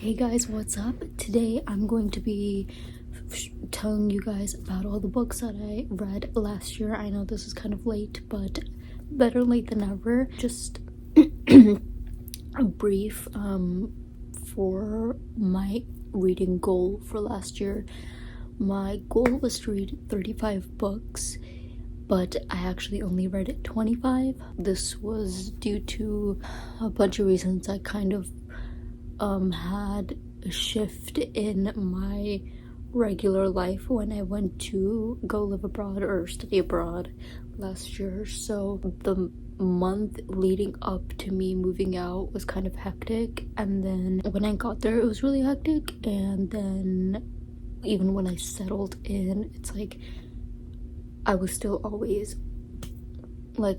Hey guys, what's up? Today I'm going to be telling you guys about all the books that I read last year. I know this is kind of late, but better late than never. Just a brief for my reading goal for last year. My goal was to read 35 books, but I actually only read 25. This was due to a bunch of reasons. I kind of had a shift in my regular life when I went to go live abroad or study abroad last year. So the month leading up to me moving out was kind of hectic, and then when I got there it was really hectic, and then even when I settled in, it's like I was still always like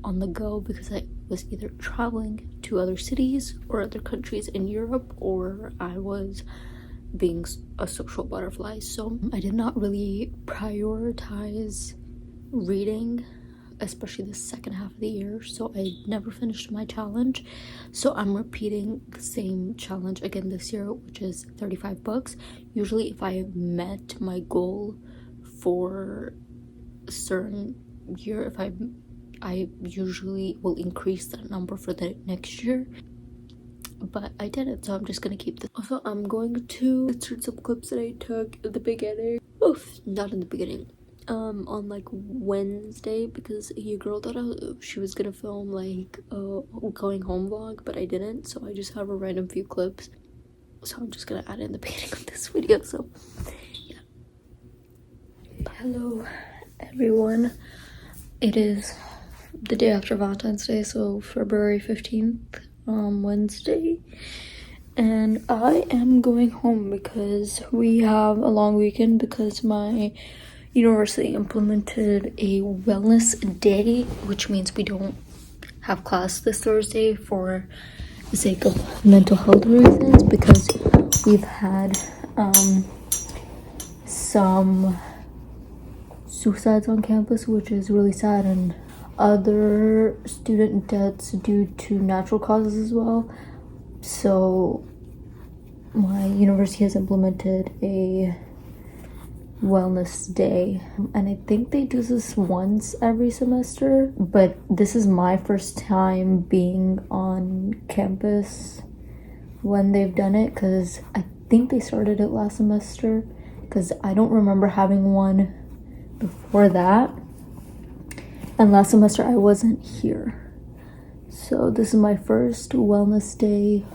on the go because I was either traveling to other cities or other countries in Europe, or I was being a social butterfly. So I did not really prioritize reading, especially the second half of the year, so I never finished my challenge. So I'm repeating the same challenge again this year, which is 35 books. Usually if I met my goal for a certain year, if I usually will increase that number for the next year, but I didn't, so I'm just gonna keep this. Also, I'm going to insert some clips that I took in the beginning. Oof, not in the beginning. On like Wednesday, because your girl thought she was gonna film like a going home vlog, but I didn't, so I just have a random few clips. So I'm just gonna add it in the beginning of this video. So yeah. Hello everyone. It is the day after Valentine's Day, so February 15th, Wednesday, and I am going home because we have a long weekend because my university implemented a wellness day, which means we don't have class this Thursday for the sake of mental health reasons, because we've had some suicides on campus, which is really sad, and other student deaths due to natural causes as well. So my university has implemented a wellness day, and I think they do this once every semester, but this is my first time being on campus when they've done it, because I think they started it last semester, because I don't remember having one before that, and last semester I wasn't here. So this is my first wellness day,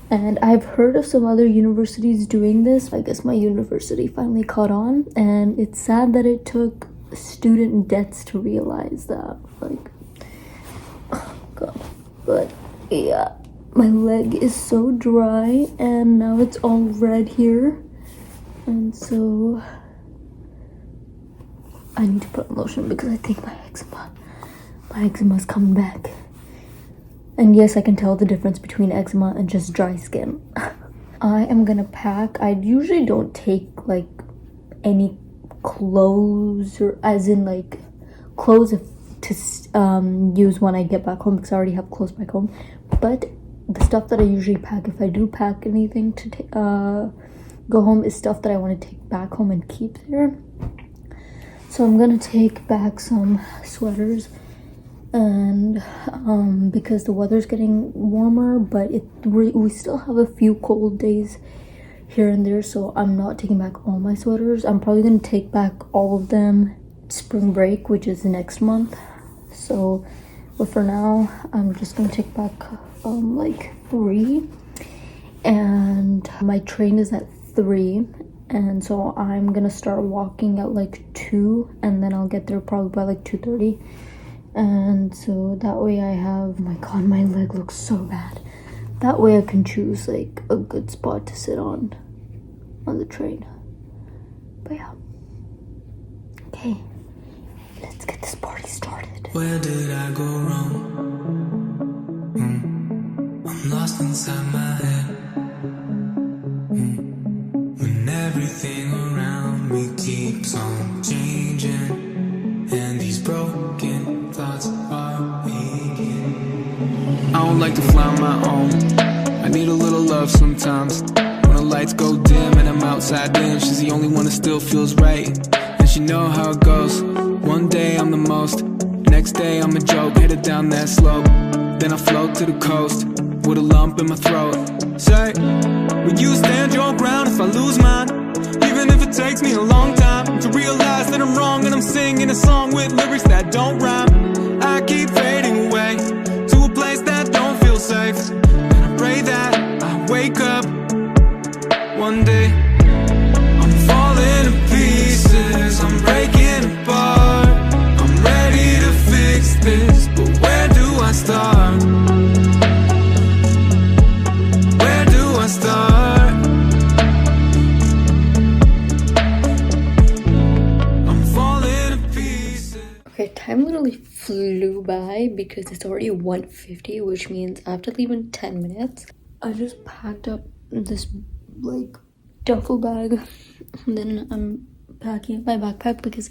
and I've heard of some other universities doing this. I guess my university finally caught on, and it's sad that it took student deaths to realize that. Like, oh god. But yeah, my leg is so dry and now it's all red here, and so I need to put on lotion because I think my eczema is coming back. And yes, I can tell the difference between eczema and just dry skin. I am gonna pack. I usually don't take like any clothes, or as in like clothes to use when I get back home, because I already have clothes back home. But the stuff that I usually pack, if I do pack anything to go home, is stuff that I want to take back home and keep there. So I'm gonna take back some sweaters, and because the weather's getting warmer, but we still have a few cold days here and there, so I'm not taking back all my sweaters. I'm probably gonna take back all of them spring break, which is next month. So, but for now, I'm just gonna take back like 3, and my train is at 3. And so I'm gonna start walking at like 2, and then I'll get there probably by like 2:30. And so that way I have, oh my god, my leg looks so bad. That way I can choose like a good spot to sit on the train. But yeah. Okay, let's get this party started. Where did I go wrong? I'm lost inside my head. When everything around me keeps on changing, and these broken thoughts are waking. I don't like to fly on my own. I need a little love sometimes. lights go dim and I'm outside in. She's the only one that still feels right, and she know how it goes. One day I'm the most, next day I'm a joke. Headed down that slope, then I float to the coast with a lump in my throat. Say, will you stand your ground if I lose mine? Even if it takes me a long time to realize that I'm wrong and I'm singing a song with lyrics that don't rhyme. I keep fading away to a place that don't feel safe, and I pray that I wake up one day. I'm falling to pieces, I'm breaking apart. I'm ready to fix this, but where do I start? Where do I start? I'm falling to pieces. Okay, time literally flew by because it's already 1:50, which means I have to leave in 10 minutes. I just packed up this like duffel bag, and then I'm packing up my backpack because,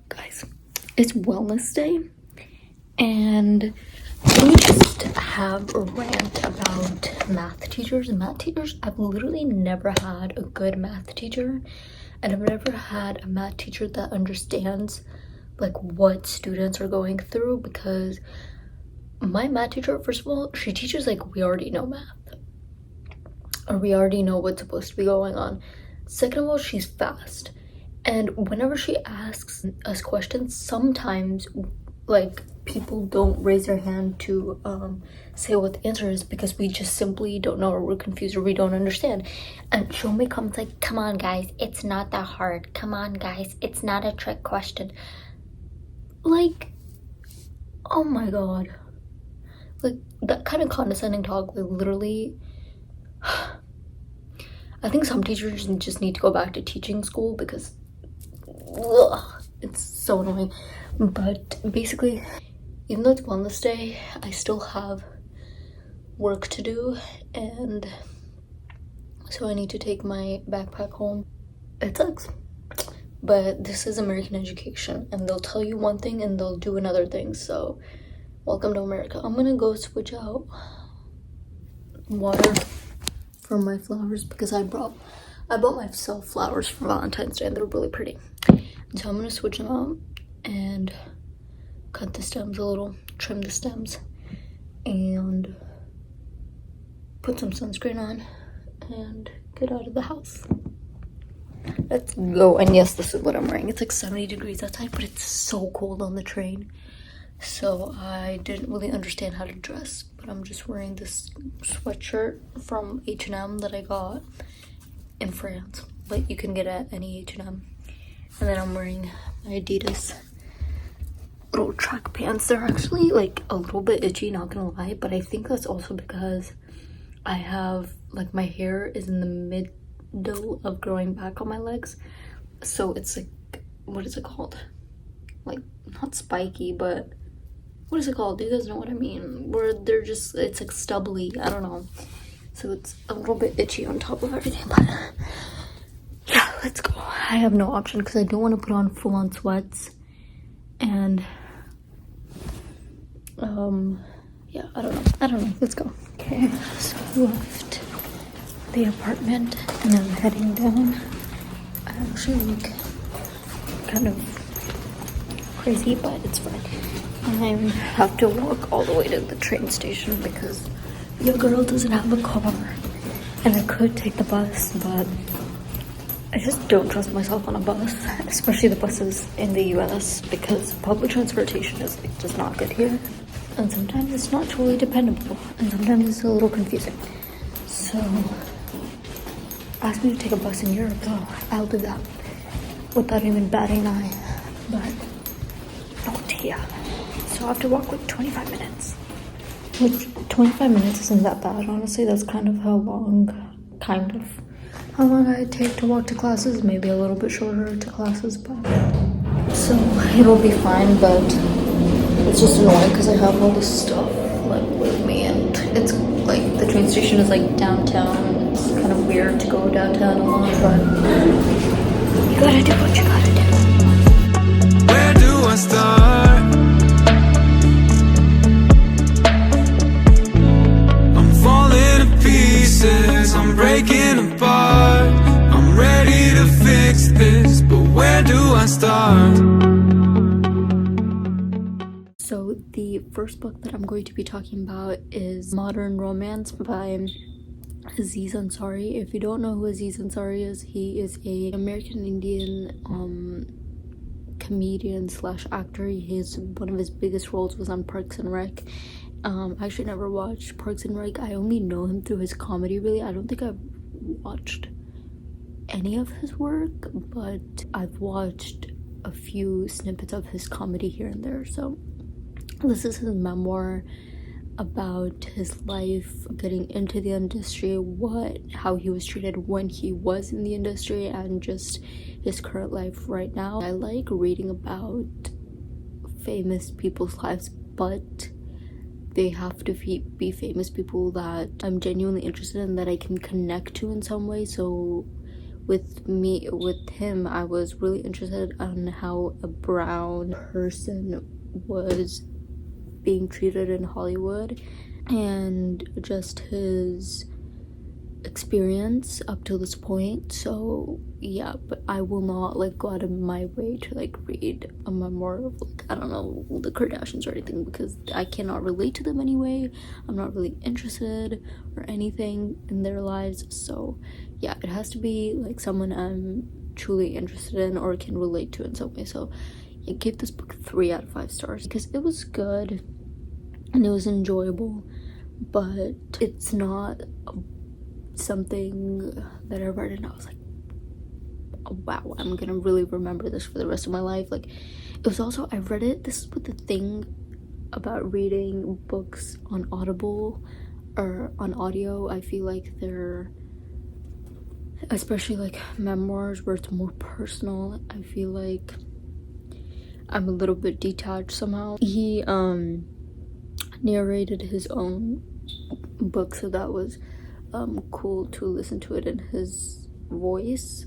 guys, it's wellness day, and let me just have a rant about math teachers. I've literally never had a good math teacher, and I've never had a math teacher that understands like what students are going through, because my math teacher, first of all, she teaches like we already know math, or we already know what's supposed to be going on. Second of all, she's fast, and whenever she asks us questions, sometimes like people don't raise their hand to say what the answer is because we just simply don't know, or we're confused, or we don't understand. And she'll make comments like, come on guys, it's not that hard, come on guys, it's not a trick question. Like, oh my god, like that kind of condescending talk, like literally I think some teachers just need to go back to teaching school because it's so annoying. But basically, even though it's wellness day, I still have work to do, and so I need to take my backpack home. It sucks, but this is American education, and they'll tell you one thing and they'll do another thing. So welcome to America. I'm gonna go switch out water for my flowers because I bought myself flowers for Valentine's Day and they're really pretty. So I'm gonna switch them out and cut the stems a little, trim the stems, and put some sunscreen on and get out of the house. Let's go. And yes, this is what I'm wearing. It's like 70 degrees outside, but it's so cold on the train, so I didn't really understand how to dress, but I'm just wearing this sweatshirt from H&M that I got in France, but you can get at any H&M. And then I'm wearing my Adidas little track pants. They're actually like a little bit itchy, not gonna lie, but I think that's also because I have like my hair is in the middle of growing back on my legs, so it's like, what is it called, like not spiky, but what is it called? Do you guys know what I mean? Where they're just, it's like stubbly, I don't know, so it's a little bit itchy on top of everything. But yeah, let's go. I have no option because I don't want to put on full-on sweats, and yeah, I don't know, let's go. Okay, so I left the apartment and I'm heading down. I actually look kind of crazy, but it's fine. I have to walk all the way to the train station because your girl doesn't have a car, and I could take the bus, but I just don't trust myself on a bus, especially the buses in the US, because public transportation is like just not good here, and sometimes it's not totally dependable, and sometimes it's a little confusing. So ask me to take a bus in Europe, though, I'll do that without even batting an eye, but not here. So I have to walk like 25 minutes. Which 25 minutes isn't that bad, honestly. That's kind of how long I take to walk to classes. Maybe a little bit shorter to classes, but so it'll be fine. But it's just annoying because I have all this stuff like with me, and it's like the train station is like downtown. It's kind of weird to go downtown a lot, but you gotta do what you gotta do. Where do I start? I'm falling to pieces, I'm breaking apart. The first book that I'm going to be talking about is Modern Romance by Aziz Ansari. If you don't know who Aziz Ansari is, he is a American Indian comedian slash actor. One of his biggest roles was on Parks and Rec. I actually never watched Parks and Rec. I only know him through his comedy, really. I don't think I've watched any of his work, but I've watched a few snippets of his comedy here and there. So this is his memoir about his life getting into the industry, how he was treated when he was in the industry, and just his current life right now. I like reading about famous people's lives, but they have to be famous people that I'm genuinely interested in, that I can connect to in some way. So with him, I was really interested in how a brown person was being treated in Hollywood, and just his experience up to this point. So yeah, but I will not like go out of my way to like read a memoir of like, I don't know, the Kardashians or anything, because I cannot relate to them anyway. I'm not really interested or anything in their lives. So yeah, it has to be like someone I'm truly interested in or can relate to in some way. So I gave this book 3 out of 5 stars because it was good and it was enjoyable, but it's not something that I read and I was like, oh, wow, I'm gonna really remember this for the rest of my life. Like, it was also, I read it, this is what the thing about reading books on Audible or on audio, I feel like they're, especially like memoirs where it's more personal, I feel like I'm a little bit detached somehow. He narrated his own book, so that was cool to listen to it in his voice,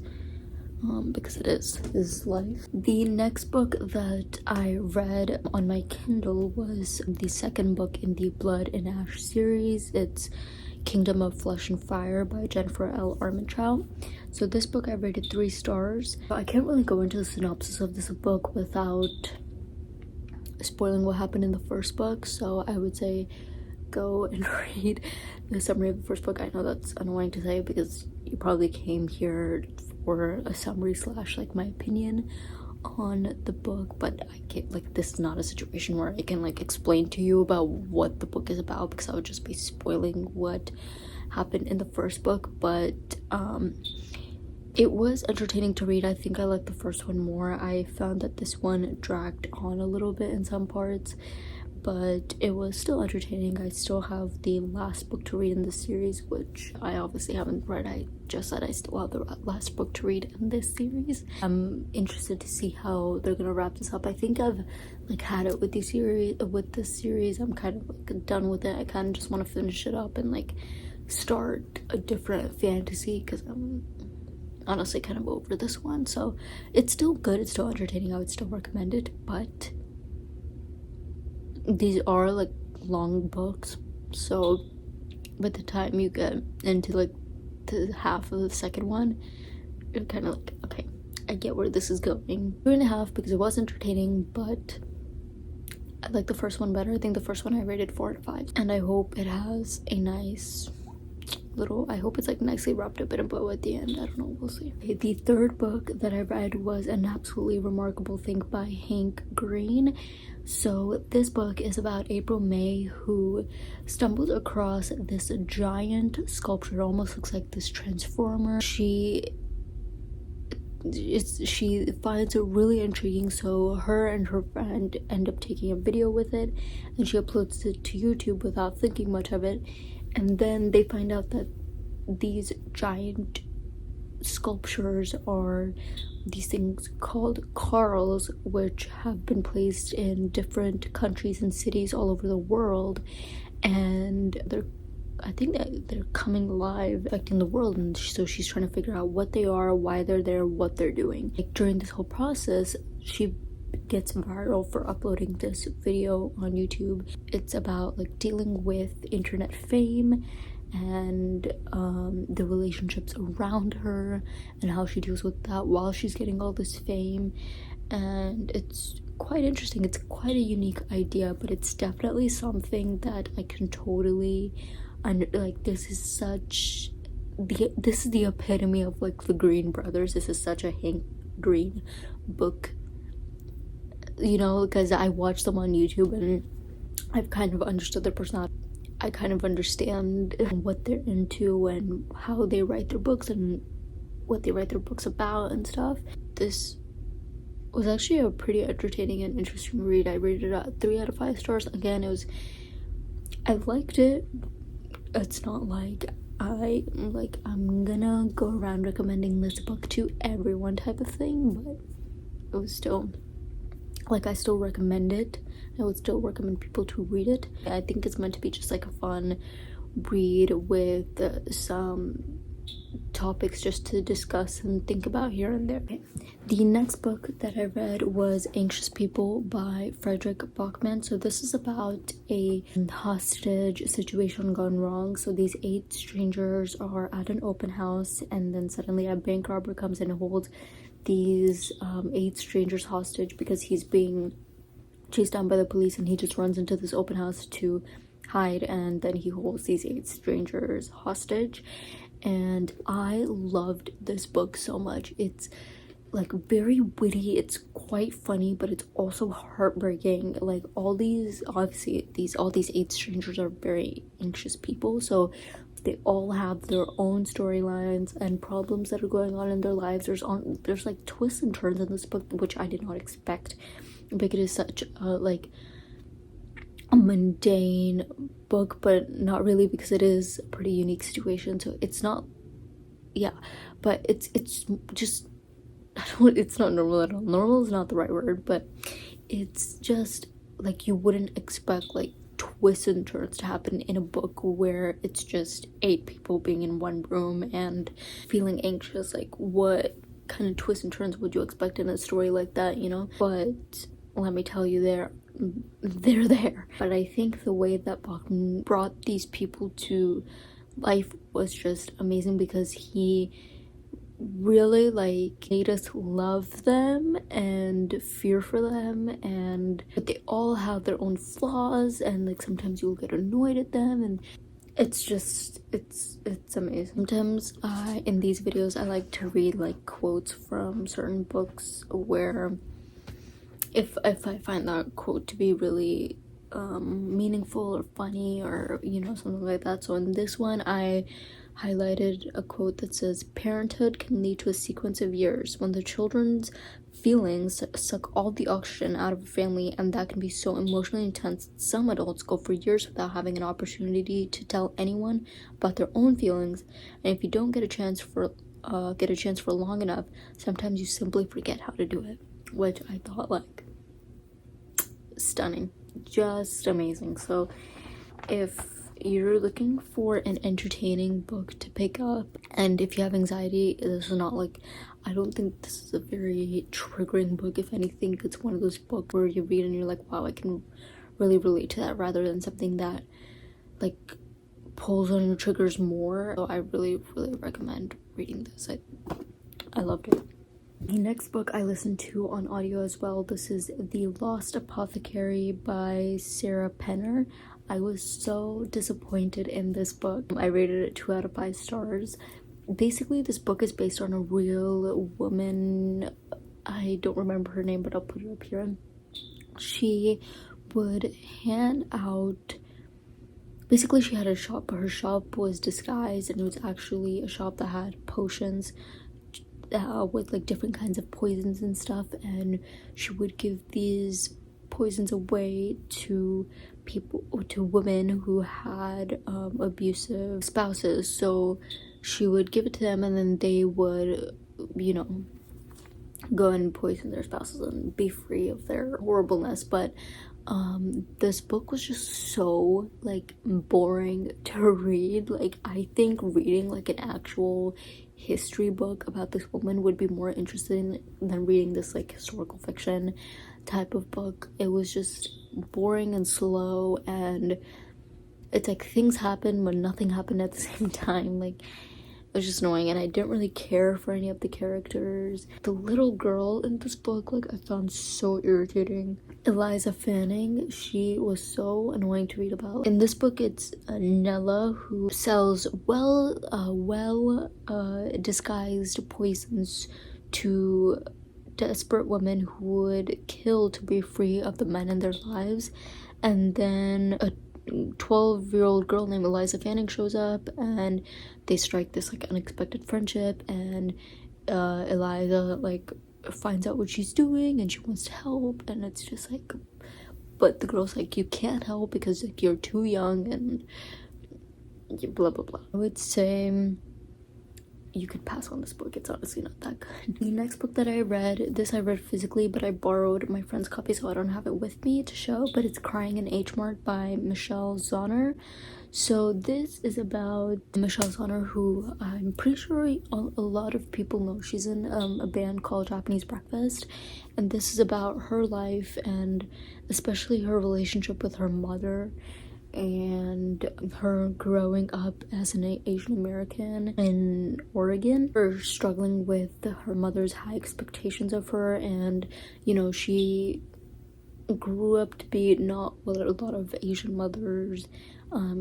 because it is his life. The next book that I read on my Kindle was the second book in the Blood and Ash series. It's Kingdom of Flesh and Fire by Jennifer L. Armentrout. So this book I rated 3 stars. I can't really go into the synopsis of this book without spoiling what happened in the first book, so I would say go and read the summary of the first book. I know that's annoying to say because you probably came here for a summary slash like my opinion on the book, but I can't, like, this is not a situation where I can like explain to you about what the book is about, because I would just be spoiling what happened in the first book. But it was entertaining to read. I think I liked the first one more. I found that this one dragged on a little bit in some parts, but it was still entertaining. I still have the last book to read in this series, which I obviously haven't read. I just said I still have the last book to read in this series. I'm interested to see how they're gonna wrap this up. I think I've like had it with this series. I'm kind of like done with it. I kind of just want to finish it up and like start a different fantasy, because I'm honestly kind of over this one. So it's still good, it's still entertaining, I would still recommend it, but these are like long books, so by the time you get into like the half of the second one, you're kind of like, okay, I get where this is going. 2.5 because it was entertaining, but I like the first one better. I think the first one I rated 4 out of 5, and I hope it has a nice little, I hope it's like nicely wrapped up in a bow at the end. I don't know, we'll see. Okay, the third book that I read was An Absolutely Remarkable Thing by Hank Green. So this book is about April May, who stumbles across this giant sculpture. It almost looks like this transformer. She finds it really intriguing, so her and her friend end up taking a video with it, and she uploads it to YouTube without thinking much of it. And then they find out that these giant sculptures are these things called Carls, which have been placed in different countries and cities all over the world, and I think that they're coming alive, affecting the world. And so she's trying to figure out what they are, why they're there, what they're doing. Like, during this whole process, she gets viral for uploading this video on YouTube. It's about like dealing with internet fame and the relationships around her and how she deals with that while she's getting all this fame. and it's quite interesting. It's quite a unique idea, but it's definitely something that I can totally like. This is the epitome of like the Green Brothers. This is such a Hank Green book, you know, because I watched them on YouTube and I've kind of understood their personality. I kind of understand what they're into and how they write their books and what they write their books about and stuff. This was actually a pretty entertaining and interesting read. I rated it at 3 out of 5 stars. Again, I liked it. It's not like I'm gonna go around recommending this book to everyone type of thing, but it was still, like, I still recommend it. I would still recommend people to read it. I think it's meant to be just like a fun read with some topics just to discuss and think about here and there. Okay. The next book that I read was Anxious People by Fredrik Backman. So this is about a hostage situation gone wrong. So these 8 strangers are at an open house, and then suddenly a bank robber comes in and holds these 8 strangers hostage because he's being chased down by the police, and he just runs into this open house to hide, and then he holds these 8 strangers hostage. And I loved this book so much. It's like very witty, it's quite funny, but it's also heartbreaking. Like all these 8 strangers are very anxious people, so they all have their own storylines and problems that are going on in their lives. There's like twists and turns in this book, which I did not expect, because it is such a mundane book, but not really, because it is a pretty unique situation. So it's not, but it's just, it's not normal at all. Normal is not the right word, but it's just like you wouldn't expect like twists and turns to happen in a book where it's just 8 people being in one room and feeling anxious. Like, what kind of twists and turns would you expect in a story like that, you know? But let me tell you, they're there. But I think the way that Backman brought these people to life was just amazing, because he really made us love them and fear for them, but they all have their own flaws, and sometimes you'll get annoyed at them, and it's amazing. Sometimes in these videos I like to read quotes from certain books, where if I find that quote to be really meaningful or funny, or something like that. So in this one I highlighted a quote that says, "Parenthood can lead to a sequence of years when the children's feelings suck all the oxygen out of a family, and that can be so emotionally intense that some adults go for years without having an opportunity to tell anyone about their own feelings, and if you don't get a chance for long enough, sometimes you simply forget how to do it." Which I thought stunning, just amazing. So if you're looking for an entertaining book to pick up, and if you have anxiety, this is not I don't think this is a very triggering book. If anything, it's one of those books where you read and you're like, wow, I can really relate to that, rather than something that pulls on your triggers more. So I really recommend reading this. I loved it. The next book I listened to on audio as well. This is The Lost Apothecary by Sarah Penner. I was so disappointed in this book. I rated it 2 out of 5 stars. Basically, this book is based on a real woman. I don't remember her name, but I'll put it up here. She would hand out, basically she had a shop, but her shop was disguised, and it was actually a shop that had potions with different kinds of poisons and stuff, and she would give these poisons away to women who had abusive spouses. So she would give it to them, and then they would go and poison their spouses and be free of their horribleness. But this book was just so boring to read. I think reading an actual history book about this woman would be more interesting than reading this historical fiction type of book. It was just boring and slow, and it's things happen but nothing happened at the same time. It was just annoying, and I didn't really care for any of the characters. The little girl in this book, like, I found so irritating. Eliza Fanning, she was so annoying to read about. In this book, it's Nella, who sells well disguised poisons to desperate women who would kill to be free of the men in their lives. And then a 12-year-old girl named Eliza Fanning shows up, and they strike this like unexpected friendship, and Eliza like finds out what she's doing and she wants to help, and it's just like, but the girl's like, you can't help because like you're too young and blah blah blah. I would say you could pass on this book. It's honestly not that good. The next book that I read physically, but I borrowed my friend's copy, so I don't have it with me to show, but it's Crying in H-Mart by Michelle Zauner. So this is about Michelle Zauner, who I'm pretty sure a lot of people know. She's in a band called Japanese Breakfast, and this is about her life and especially her relationship with her mother and her growing up as an Asian American in Oregon, her struggling with her mother's high expectations of her, and you know, she grew up to be not what a lot of Asian mothers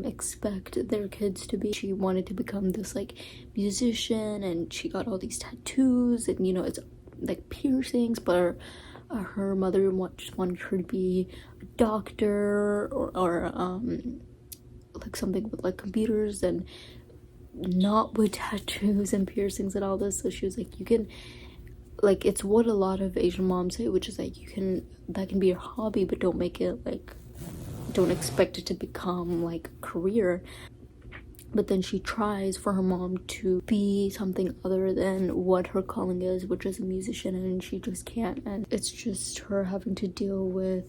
expect their kids to be. She wanted to become this like musician, and she got all these tattoos, and you know, it's like piercings, but her mother just wanted her to be a doctor or like something with like computers and not with tattoos and piercings and all this. So she was like, you can, like, it's what a lot of Asian moms say, which is like, you can, that can be your hobby, but don't make it like, don't expect it to become like a career. But then she tries for her mom to be something other than what her calling is, which is a musician, and she just can't. And it's just her having to deal with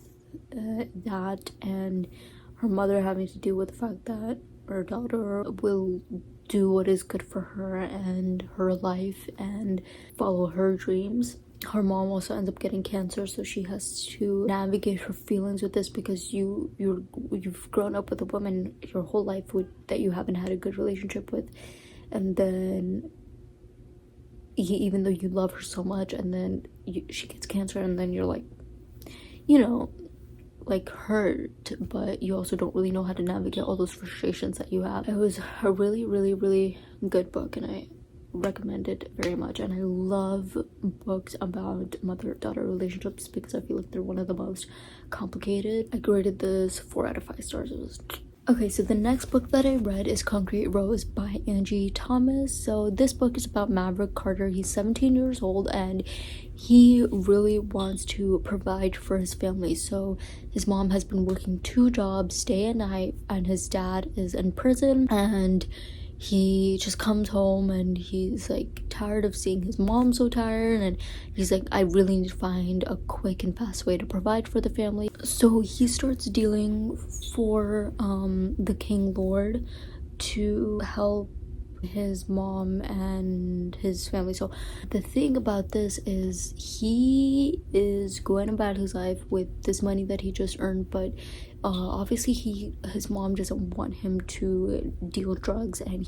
that, and her mother having to deal with the fact that her daughter will do what is good for her and her life and follow her dreams. Her mom also ends up getting cancer, so she has to navigate her feelings with this, because you've grown up with a woman your whole life that you haven't had a good relationship with, and then even though you love her so much, and then she gets cancer, and then you're like, you know, like hurt, but you also don't really know how to navigate all those frustrations that you have. It was a really, really, really good book, and I recommend it very much. And I love books about mother-daughter relationships because I feel like they're one of the most complicated. I graded this 4 out of 5 stars. It was okay. So the next book that I read is Concrete Rose by Angie Thomas. So this book is about Maverick Carter. He's 17 years old, and he really wants to provide for his family. So his mom has been working 2 jobs day and night, and his dad is in prison, and he just comes home and he's like tired of seeing his mom so tired, and he's like, I really need to find a quick and fast way to provide for the family. So he starts dealing for the King Lord to help his mom and his family. So the thing about this is he is going about his life with this money that he just earned, but obviously his mom doesn't want him to deal drugs, and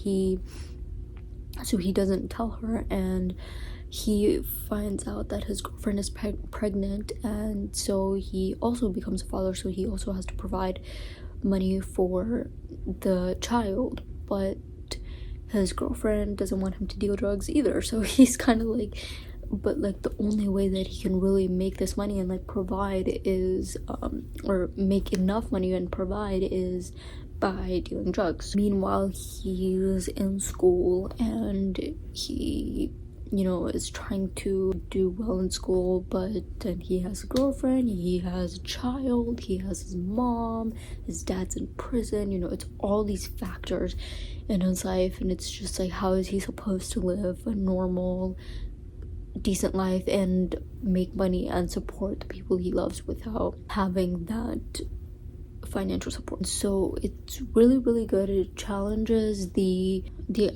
so he doesn't tell her, and he finds out that his girlfriend is pregnant, and so he also becomes a father, so he also has to provide money for the child, but his girlfriend doesn't want him to deal drugs either. So he's kind of like, but like the only way that he can really make this money and like provide is or make enough money and provide is by dealing drugs. Meanwhile, he's in school, and he, you know, is trying to do well in school, but then he has a girlfriend, he has a child, he has his mom, his dad's in prison, you know, it's all these factors in his life, and it's just like, how is he supposed to live a normal, decent life and make money and support the people he loves without having that financial support? So it's really, really good. It challenges the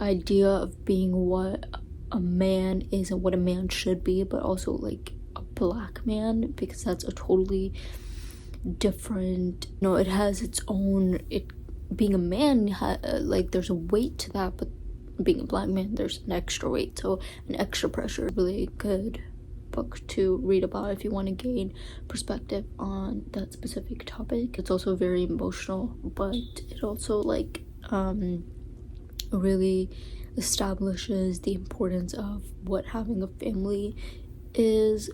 idea of being what a man is and what a man should be, but also like a black man, because that's a totally different, you know, it has its own, being a man, like there's a weight to that, but being a black man, there's an extra weight, so an extra pressure. Really good book to read about if you want to gain perspective on that specific topic. It's also very emotional, but it also like really establishes the importance of what having a family is